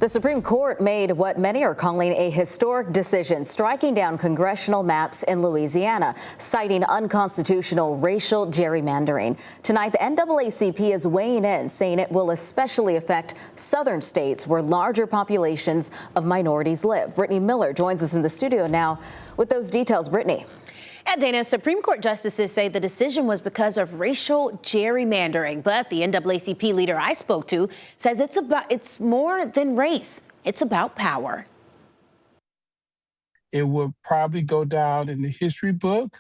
The Supreme Court made what many are calling a historic decision, striking down congressional maps in Louisiana, citing unconstitutional racial gerrymandering. Tonight, the NAACP is weighing in, saying it will especially affect southern states where larger populations of minorities live. Brittany Miller joins us in the studio now with those details. Brittany. And Dana, Supreme Court justices say the decision was because of racial gerrymandering, but the NAACP leader I spoke to says it's more than race. It's about power. It will probably go down in the history book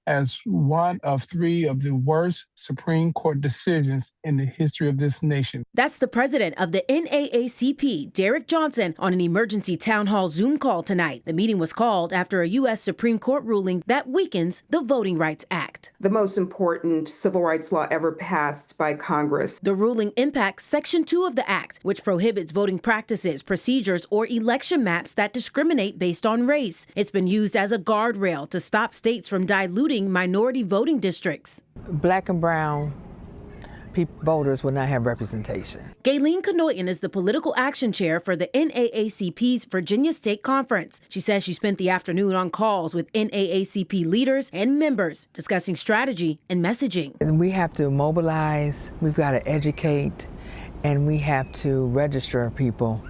as one of three of the worst Supreme Court decisions in the history of this nation. That's the president of the NAACP, Derrick Johnson, on an emergency town hall Zoom call tonight. The meeting was called after a U.S. Supreme Court ruling that weakens the Voting Rights Act. The most important civil rights law ever passed by Congress. The ruling impacts Section 2 of the Act, which prohibits voting practices, procedures, or election maps that discriminate based on race. It's been used as a guardrail to stop states from diluting minority voting districts. Black and brown voters will not have representation. Gayleen Kanoyan is the political action chair for the NAACP's Virginia State Conference. She says she spent the afternoon on calls with NAACP leaders and members discussing strategy and messaging. And we have to mobilize, we've got to educate, and we have to register people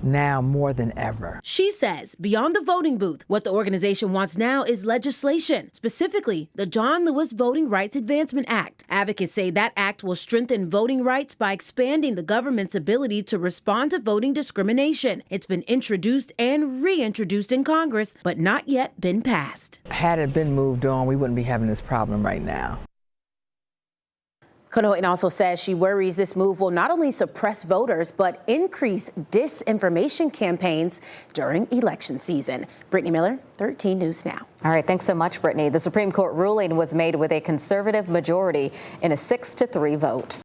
now more than ever. She says beyond the voting booth, what the organization wants now is legislation, specifically the John Lewis Voting Rights Advancement Act. Advocates say that act will strengthen voting rights by expanding the government's ability to respond to voting discrimination. It's been introduced and reintroduced in Congress, but not yet been passed. Had it been moved on, we wouldn't be having this problem right now. Kanoyan also says she worries this move will not only suppress voters, but increase disinformation campaigns during election season. Brittany Miller, 13 News Now. All right, thanks so much, Brittany. The Supreme Court ruling was made with a conservative majority in a 6-3 vote.